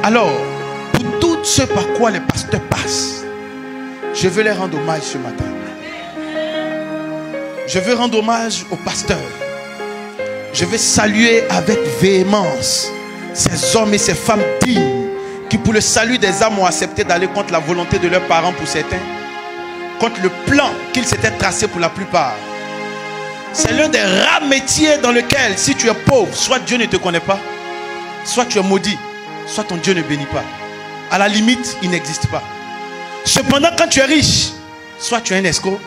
Alors, pour tout ce par quoi les pasteurs passent, je veux leur rendre hommage ce matin. Je veux rendre hommage aux pasteurs. Je veux saluer avec véhémence ces hommes et ces femmes dignes qui, pour le salut des âmes, ont accepté d'aller contre la volonté de leurs parents pour certains, contre le plan qu'ils s'étaient tracé pour la plupart. C'est l'un des rares métiers dans lequel, si tu es pauvre, soit Dieu ne te connaît pas, soit tu es maudit, soit ton Dieu ne bénit pas. À la limite, il n'existe pas. Cependant, quand tu es riche, soit tu es un escroc,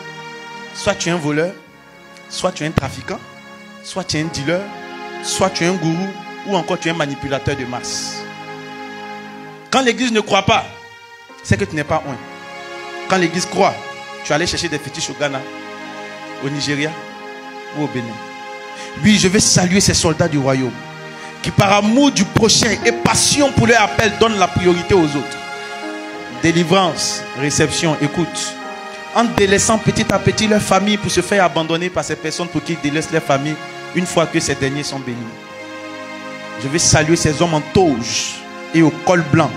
soit tu es un voleur, soit tu es un trafiquant, soit tu es un dealer, soit tu es un gourou, ou encore tu es un manipulateur de masse. Quand l'église ne croit pas, c'est que tu n'es pas un. Quand l'église croit, tu es allé chercher des fétiches au Ghana, au Nigeria ou au Bénin. Oui, je vais saluer ces soldats du royaume qui, par amour du prochain et passion pour leur appel, donnent la priorité aux autres. Délivrance, réception, écoute. En délaissant petit à petit leur famille pour se faire abandonner par ces personnes pour qui ils délaissent leur famille une fois que ces derniers sont bénis. Je vais saluer ces hommes en toge et au col blanc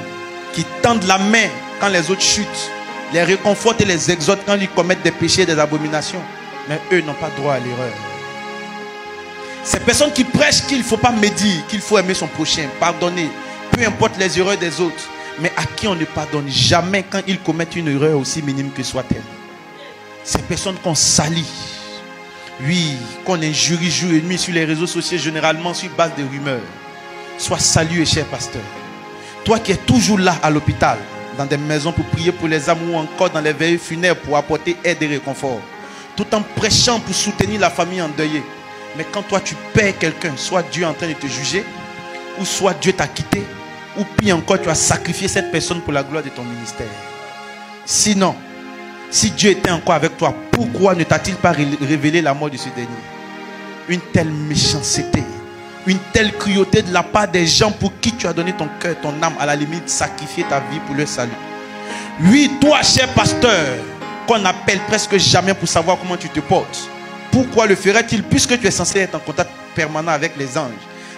qui tendent la main quand les autres chutent, les réconfortent et les exhortent quand ils commettent des péchés et des abominations. Mais eux n'ont pas droit à l'erreur. Ces personnes qui prêchent qu'il ne faut pas médire, qu'il faut aimer son prochain, pardonner, peu importe les erreurs des autres, mais à qui on ne pardonne jamais quand ils commettent une erreur aussi minime que soit-elle. Ces personnes qu'on salit, oui, qu'on injurie jour et nuit sur les réseaux sociaux, généralement sur base de rumeurs. Sois salué, cher pasteur. Toi qui es toujours là à l'hôpital, dans des maisons pour prier pour les âmes ou encore dans les veillées funèbres pour apporter aide et réconfort, tout en prêchant pour soutenir la famille endeuillée. Mais quand toi tu perds quelqu'un, soit Dieu est en train de te juger, ou soit Dieu t'a quitté, ou pire encore, tu as sacrifié cette personne pour la gloire de ton ministère. Sinon, si Dieu était encore avec toi, pourquoi ne t'a-t-il pas révélé la mort de ce dernier? Une telle méchanceté, une telle cruauté de la part des gens pour qui tu as donné ton cœur, ton âme, à la limite, sacrifier ta vie pour leur salut. Oui, toi, cher pasteur, qu'on appelle presque jamais pour savoir comment tu te portes, pourquoi le ferait-il puisque tu es censé être en contact permanent avec les anges?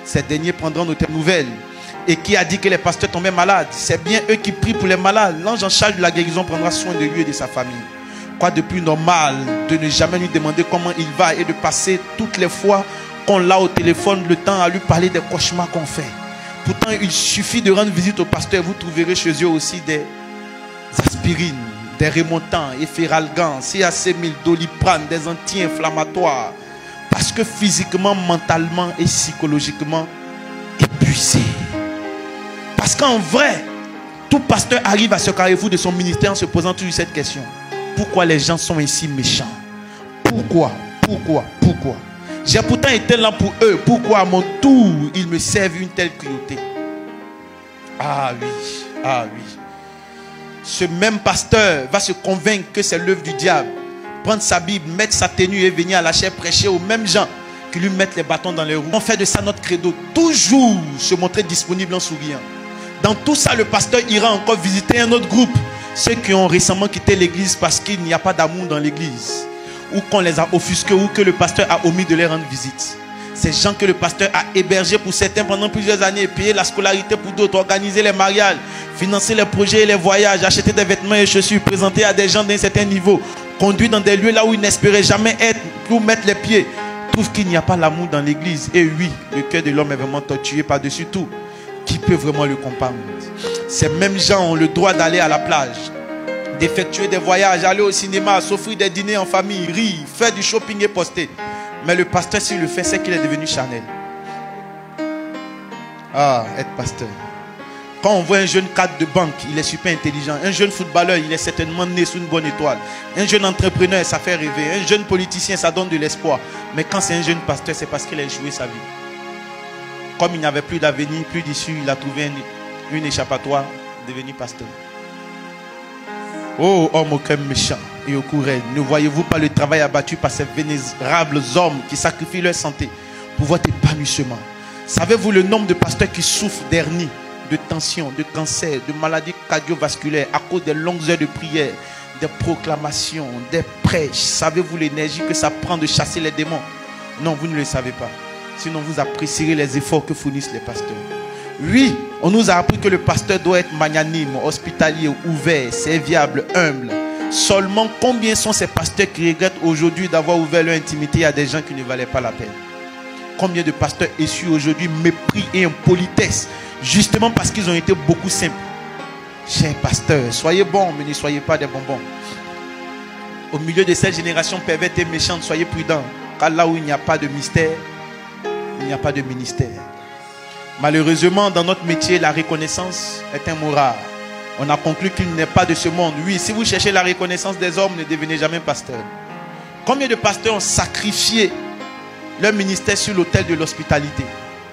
Ces derniers prendront de tes nouvelles. Et qui a dit que les pasteurs tombaient malades? C'est bien eux qui prient pour les malades. L'ange en charge de la guérison prendra soin de lui et de sa famille. Quoi de plus normal de ne jamais lui demander comment il va et de passer toutes les fois qu'on l'a au téléphone le temps à lui parler des cauchemars qu'on fait. Pourtant, il suffit de rendre visite au pasteur. Vous trouverez chez eux aussi des aspirines, des remontants, Efferalgan, CAC1000, Doliprane, des anti-inflammatoires. Parce que physiquement, mentalement et psychologiquement épuisé. Parce qu'en vrai, tout pasteur arrive à ce carrefour de son ministère en se posant toujours cette question. Pourquoi les gens sont ainsi méchants? Pourquoi? J'ai pourtant été là pour eux. Pourquoi à mon tour, ils me servent une telle cruauté? Ah oui. Ce même pasteur va se convaincre que c'est l'œuvre du diable. Prendre sa Bible, mettre sa tenue et venir à la chaire prêcher aux mêmes gens qui lui mettent les bâtons dans les roues. On fait de ça notre credo. Toujours se montrer disponible en souriant. Dans tout ça, le pasteur ira encore visiter un autre groupe. Ceux qui ont récemment quitté l'église parce qu'il n'y a pas d'amour dans l'église. Ou qu'on les a offusqués ou que le pasteur a omis de les rendre visite. Ces gens que le pasteur a hébergés pour certains pendant plusieurs années, payer la scolarité pour d'autres, organiser les mariages, financer les projets et les voyages, acheter des vêtements et chaussures, présenter à des gens d'un certain niveau, conduire dans des lieux là où ils n'espéraient jamais être, pour mettre les pieds, trouvent qu'il n'y a pas l'amour dans l'église. Et oui, le cœur de l'homme est vraiment torturé par-dessus tout. Qui peut vraiment le comprendre? Ces mêmes gens ont le droit d'aller à la plage, d'effectuer des voyages, aller au cinéma, s'offrir des dîners en famille, rire, faire du shopping et poster. Mais le pasteur, s'il le fait, c'est qu'il est devenu charnel. Ah, être pasteur. Quand on voit un jeune cadre de banque, il est super intelligent. Un jeune footballeur, il est certainement né sous une bonne étoile. Un jeune entrepreneur, ça fait rêver. Un jeune politicien, ça donne de l'espoir. Mais quand c'est un jeune pasteur, c'est parce qu'il a échoué sa vie. Comme il n'avait plus d'avenir, plus d'issue, il a trouvé une échappatoire, devenu pasteur. Oh, homme au cœur méchant et au courage, ne voyez-vous pas le travail abattu par ces vénérables hommes qui sacrifient leur santé pour votre épanouissement? Savez-vous le nombre de pasteurs qui souffrent d'hernie, de tension, de cancer, de maladies cardiovasculaires à cause des longues heures de prière, des proclamations, des prêches? Savez-vous l'énergie que ça prend de chasser les démons? Non, vous ne le savez pas. Sinon, vous apprécierez les efforts que fournissent les pasteurs. Oui, on nous a appris que le pasteur doit être magnanime, hospitalier, ouvert, serviable, humble. Seulement, combien sont ces pasteurs qui regrettent aujourd'hui d'avoir ouvert leur intimité à des gens qui ne valaient pas la peine? Combien de pasteurs essuient aujourd'hui mépris et impolitesse, justement parce qu'ils ont été beaucoup simples? Chers pasteurs, soyez bons, mais ne soyez pas des bonbons. Au milieu de cette génération perverse et méchante, soyez prudents. Car là où il n'y a pas de mystère, il n'y a pas de ministère. Malheureusement, dans notre métier, la reconnaissance est un mot rare. On a conclu qu'il n'est pas de ce monde. Oui, si vous cherchez la reconnaissance des hommes, ne devenez jamais pasteur. Combien de pasteurs ont sacrifié leur ministère sur l'autel de l'hospitalité?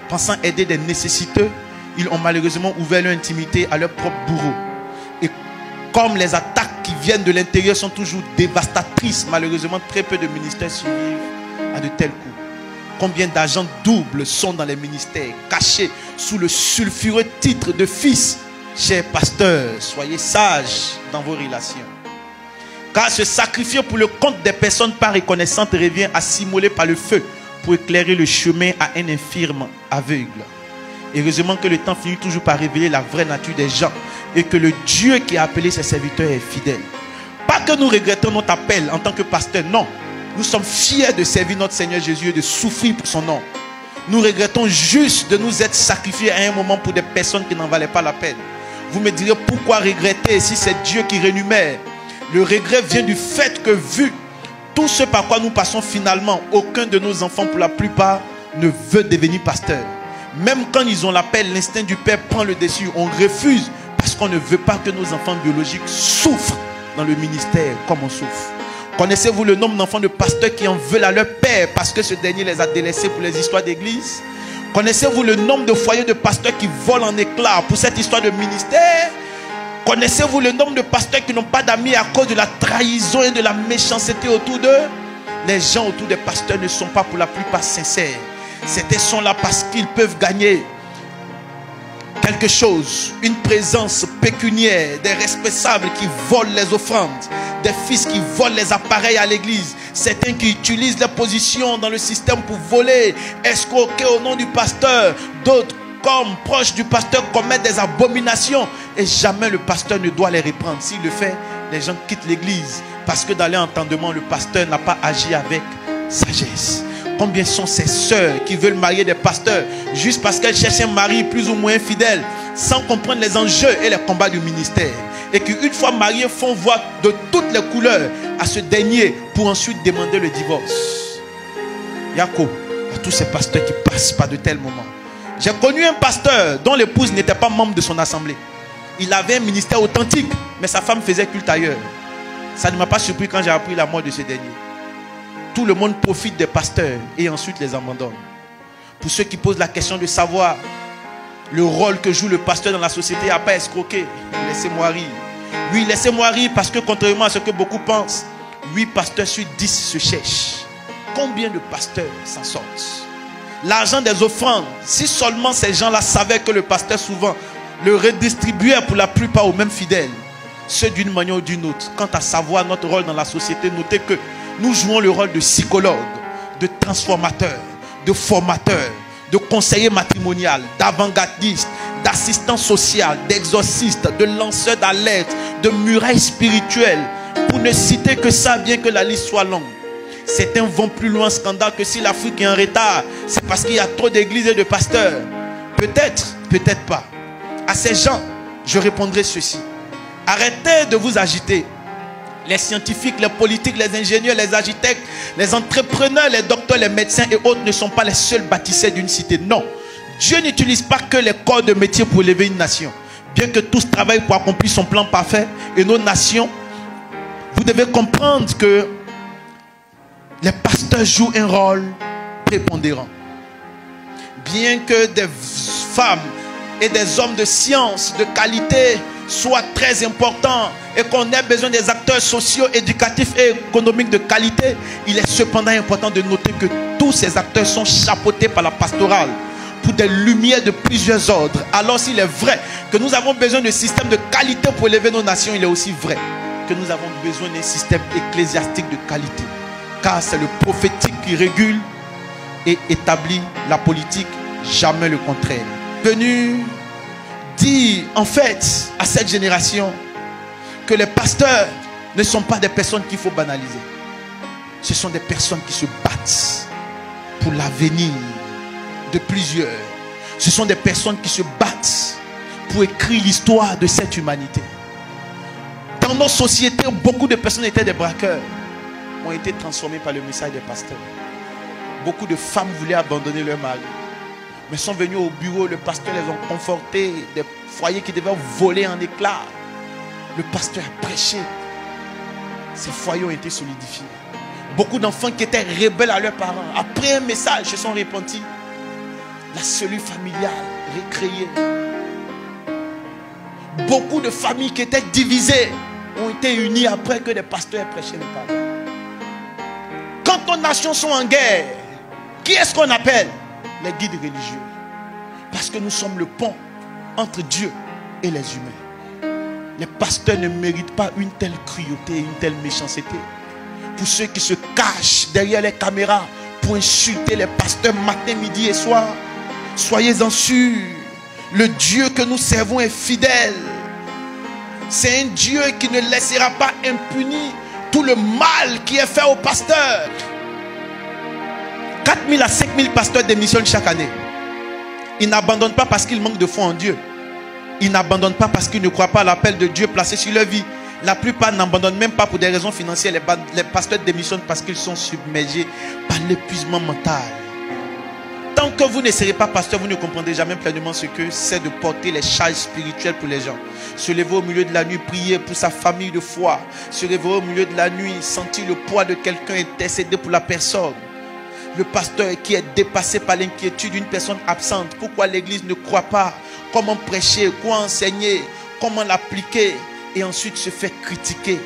Pensant aider des nécessiteux, ils ont malheureusement ouvert leur intimité à leur propre bourreau. Et comme les attaques qui viennent de l'intérieur sont toujours dévastatrices, malheureusement, très peu de ministères survivent à de tels coups. Combien d'agents doubles sont dans les ministères, cachés sous le sulfureux titre de fils? Chers pasteurs, soyez sages dans vos relations. Car se sacrifier pour le compte des personnes pas reconnaissantes revient à s'immoler par le feu pour éclairer le chemin à un infirme aveugle. Heureusement que le temps finit toujours par révéler la vraie nature des gens et que le Dieu qui a appelé ses serviteurs est fidèle. Pas que nous regrettons notre appel en tant que pasteur, non. Nous sommes fiers de servir notre Seigneur Jésus et de souffrir pour son nom. Nous regrettons juste de nous être sacrifiés à un moment pour des personnes qui n'en valaient pas la peine. Vous me direz pourquoi regretter si c'est Dieu qui rémunère? Le regret vient du fait que vu tout ce par quoi nous passons finalement, aucun de nos enfants pour la plupart ne veut devenir pasteur. Même quand ils ont l'appel, l'instinct du Père prend le dessus. On refuse parce qu'on ne veut pas que nos enfants biologiques souffrent dans le ministère comme on souffre. Connaissez-vous le nombre d'enfants de pasteurs qui en veulent à leur père parce que ce dernier les a délaissés pour les histoires d'église? Connaissez-vous le nombre de foyers de pasteurs qui volent en éclats pour cette histoire de ministère? Connaissez-vous le nombre de pasteurs qui n'ont pas d'amis à cause de la trahison et de la méchanceté autour d'eux? Les gens autour des pasteurs ne sont pas pour la plupart sincères. Certains sont là parce qu'ils peuvent gagner quelque chose, une présence pécuniaire, des responsables qui volent les offrandes, des fils qui volent les appareils à l'église, certains qui utilisent leur position dans le système pour voler, escroquer au nom du pasteur, d'autres comme proches du pasteur commettent des abominations et jamais le pasteur ne doit les reprendre. S'il le fait, les gens quittent l'église parce que dans leur entendement, le pasteur n'a pas agi avec sagesse. Combien sont ces sœurs qui veulent marier des pasteurs juste parce qu'elles cherchent un mari plus ou moins fidèle, sans comprendre les enjeux et les combats du ministère, et qui une fois mariés font voir de toutes les couleurs à ce dernier pour ensuite demander le divorce. Yako, à tous ces pasteurs qui passent par de tels moments. J'ai connu un pasteur dont l'épouse n'était pas membre de son assemblée. Il avait un ministère authentique, mais sa femme faisait culte ailleurs. Ça ne m'a pas surpris quand j'ai appris la mort de ce dernier. Tout le monde profite des pasteurs et ensuite les abandonne. Pour ceux qui posent la question de savoir le rôle que joue le pasteur dans la société, à pas escroquer, laissez-moi rire. Oui, laissez-moi rire parce que contrairement à ce que beaucoup pensent, 8 pasteurs sur 10 se cherchent. Combien de pasteurs s'en sortent? L'argent des offrandes, si seulement ces gens-là savaient que le pasteur souvent le redistribuait pour la plupart aux mêmes fidèles, ceux d'une manière ou d'une autre. Quant à savoir notre rôle dans la société, notez que nous jouons le rôle de psychologue, de transformateur, de formateur, de conseiller matrimonial, d'avant-gardiste, d'assistant social, d'exorciste, de lanceur d'alerte, de muraille spirituelle, pour ne citer que ça, bien que la liste soit longue. Certains vont plus loin scandale que si l'Afrique est en retard, c'est parce qu'il y a trop d'églises et de pasteurs. Peut-être, peut-être pas. À ces gens, je répondrai ceci. Arrêtez de vous agiter. Les scientifiques, les politiques, les ingénieurs, les architectes, les entrepreneurs, les docteurs, les médecins et autres ne sont pas les seuls bâtisseurs d'une cité. Non. Dieu n'utilise pas que les corps de métier pour élever une nation. Bien que tous travaillent pour accomplir son plan parfait et nos nations, vous devez comprendre que les pasteurs jouent un rôle prépondérant. Bien que des femmes et des hommes de science, de qualité, soient très importants et qu'on ait besoin des acteurs sociaux, éducatifs et économiques de qualité, il est cependant important de noter que tous ces acteurs sont chapeautés par la pastorale pour des lumières de plusieurs ordres. Alors s'il est vrai que nous avons besoin de systèmes de qualité pour élever nos nations, il est aussi vrai que nous avons besoin d'un système ecclésiastique de qualité. Car c'est le prophétique qui régule et établit la politique, jamais le contraire. Venu dire en fait à cette génération que les pasteurs ne sont pas des personnes qu'il faut banaliser. Ce sont des personnes qui se battent pour l'avenir de plusieurs. Ce sont des personnes qui se battent pour écrire l'histoire de cette humanité. Dans nos sociétés, beaucoup de personnes étaient des braqueurs, ont été transformées par le message des pasteurs. Beaucoup de femmes voulaient abandonner leur mari, mais sont venues au bureau, le pasteur les a confortés. Des foyers qui devaient voler en éclats, le pasteur a prêché. Ces foyers ont été solidifiés. Beaucoup d'enfants qui étaient rebelles à leurs parents, après un message, se sont repentis. La cellule familiale recréée. Beaucoup de familles qui étaient divisées ont été unies après que les pasteurs aient prêché les paroles. Quand nos nations sont en guerre, qui est-ce qu'on appelle? Les guides religieux. Parce que nous sommes le pont entre Dieu et les humains. Les pasteurs ne méritent pas une telle cruauté, une telle méchanceté. Pour ceux qui se cachent derrière les caméras pour insulter les pasteurs matin, midi et soir, soyez-en sûrs, le Dieu que nous servons est fidèle. C'est un Dieu qui ne laissera pas impuni tout le mal qui est fait aux pasteurs. 4 000 à 5 000 pasteurs démissionnent chaque année. Ils n'abandonnent pas parce qu'ils manquent de foi en Dieu. Ils n'abandonnent pas parce qu'ils ne croient pas à l'appel de Dieu placé sur leur vie. La plupart n'abandonnent même pas pour des raisons financières. Les pasteurs démissionnent parce qu'ils sont submergés par l'épuisement mental. Tant que vous ne serez pas pasteur, vous ne comprendrez jamais pleinement ce que c'est de porter les charges spirituelles pour les gens. Se lever au milieu de la nuit, prier pour sa famille de foi. Se réveiller au milieu de la nuit, sentir le poids de quelqu'un, intercéder pour la personne. Le pasteur qui est dépassé par l'inquiétude d'une personne absente. Pourquoi l'église ne croit pas? Comment prêcher? Quoi enseigner? Comment l'appliquer? Et ensuite se fait critiquer.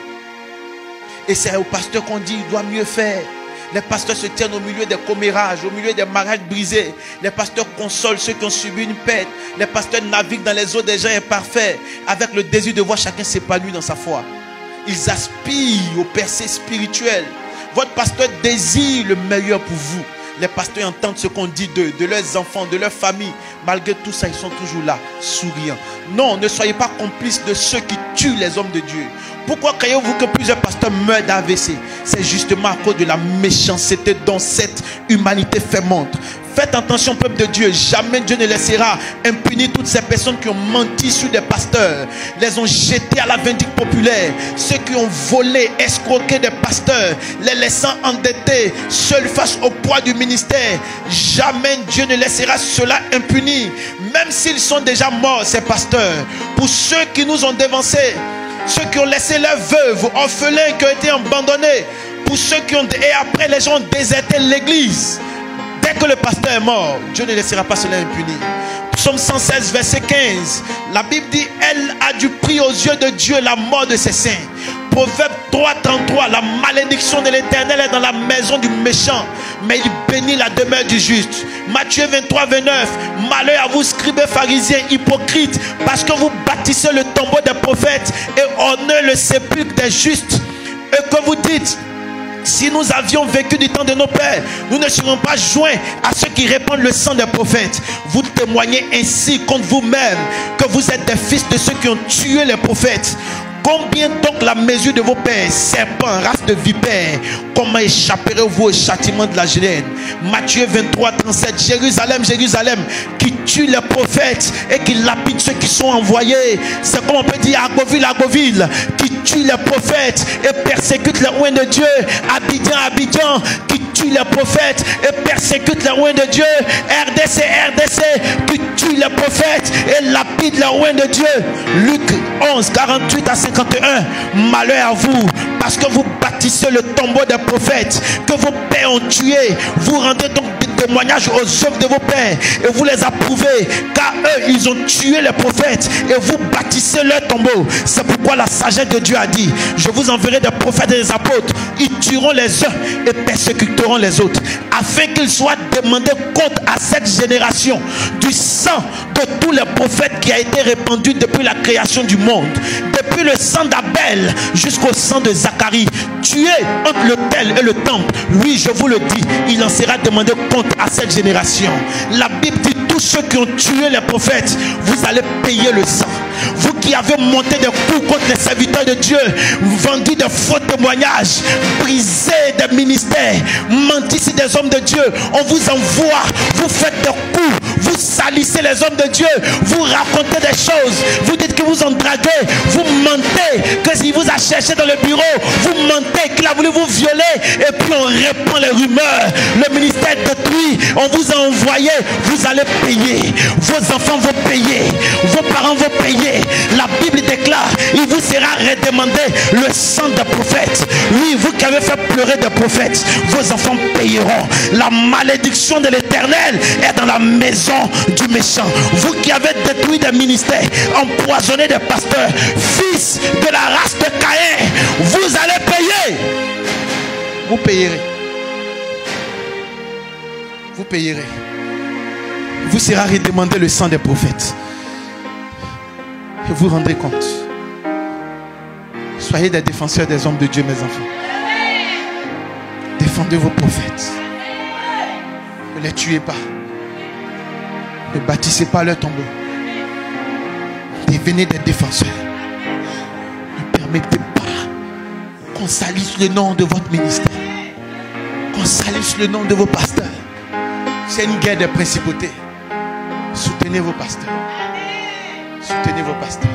Et c'est au pasteur qu'on dit il doit mieux faire. Les pasteurs se tiennent au milieu des commérages, au milieu des mariages brisés. Les pasteurs consolent ceux qui ont subi une perte. Les pasteurs naviguent dans les eaux des gens imparfaits avec le désir de voir chacun s'épanouir dans sa foi. Ils aspirent aux percées spirituelles. Votre pasteur désire le meilleur pour vous. Les pasteurs entendent ce qu'on dit d'eux, de leurs enfants, de leur famille. Malgré tout ça, ils sont toujours là, souriants. Non, ne soyez pas complices de ceux qui tuent les hommes de Dieu. Pourquoi croyez-vous que plusieurs pasteurs meurent d'AVC? C'est justement à cause de la méchanceté dont cette humanité fait montre. Faites attention, peuple de Dieu. Jamais Dieu ne laissera impunir toutes ces personnes qui ont menti sur des pasteurs, les ont jetés à la vindicte populaire. Ceux qui ont volé, escroqué des pasteurs, les laissant endettés, seuls face au poids du ministère. Jamais Dieu ne laissera cela impuni. Même s'ils sont déjà morts, ces pasteurs. Pour ceux qui nous ont dévancés, ceux qui ont laissé leurs veuves, orphelins qui ont été abandonnés, pour ceux qui ont... Et après, les gens ont déserté l'église. Dès que le pasteur est mort, Dieu ne laissera pas cela impuni. Psaume 116, verset 15. La Bible dit, elle a du prix aux yeux de Dieu la mort de ses saints. Proverbe 3, 33. La malédiction de l'Éternel est dans la maison du méchant, mais il bénit la demeure du juste. Matthieu 23, 29. Malheur à vous, scribes, pharisiens, hypocrites, parce que vous bâtissez le tombeau des prophètes et ornez le sépulcre des justes. Et que vous dites, si nous avions vécu du temps de nos pères, nous ne serions pas joints à ceux qui répandent le sang des prophètes. Vous témoignez ainsi contre vous-même que vous êtes des fils de ceux qui ont tué les prophètes. Combien donc la mesure de vos pères, serpents, race de vipères? Comment échapperez-vous au châtiment de la géhenne? Matthieu 23, 37. Jérusalem, Jérusalem, qui tue les prophètes et qui lapide ceux qui sont envoyés. C'est comme on peut dire Agoville, Agoville, qui tue les prophètes et persécute les rois de Dieu. Abidjan, Abidjan, qui tue les prophètes et persécute les rois de Dieu. RDC, RDC, qui tue les prophètes et lapide les rois de Dieu. Luc 11, 48 à 51. Malheur à vous, parce que vous bâtissez le tombeau des prophètes que vos pères ont tués. Vous rendez donc des témoignages aux œuvres de vos pères et vous les approuvez, car eux ils ont tué les prophètes et vous bâtissez leur tombeau. C'est pourquoi la sagesse de Dieu a dit, je vous enverrai des prophètes et des apôtres. Ils tueront les uns et persécuteront les autres, afin qu'il soit demandé compte à cette génération du sang de tous les prophètes qui a été répandu depuis la création du monde, depuis le sang d'Abel jusqu'au sang de Zacharie, tué entre l'autel et le temple. Oui, je vous le dis, il en sera demandé compte à cette génération. La Bible dit, tous ceux qui ont tué les prophètes, vous allez payer le sang. Vous qui avez monté des coups contre les serviteurs de Dieu, vendu de faux témoignages, brisé des ministères, menti sur des hommes de Dieu, on vous envoie, vous faites des coups, vous salissez les hommes de Dieu, vous racontez des choses, vous dites que vous ont dragué, vous mentez, que s'il vous a cherché dans le bureau, vous mentez qu'il a voulu vous violer, et puis on répand les rumeurs, le ministère est détruit, on vous a envoyé, vous allez payer, vos enfants vont payer, vos parents vont payer. La Bible déclare, il vous sera redemandé le sang des prophètes. Oui, vous qui avez fait pleurer des prophètes, vos enfants payeront. La malédiction de l'Éternel est dans la maison du méchant. Vous qui avez détruit des ministères, empoisonné des pasteurs, fils de la race de Caïn, vous allez payer. Vous payerez. Vous payerez. Vous sera redemandé le sang des prophètes. Et vous rendrez compte. Soyez des défenseurs des hommes de Dieu, mes enfants. Défendez vos prophètes. Ne les tuez pas. Ne bâtissez pas leur tombeau. Devenez des défenseurs. Ne permettez pas qu'on salisse le nom de votre ministère. Qu'on salisse le nom de vos pasteurs. C'est une guerre des principautés. Soutenez vos pasteurs. Soutenez vos pasteurs.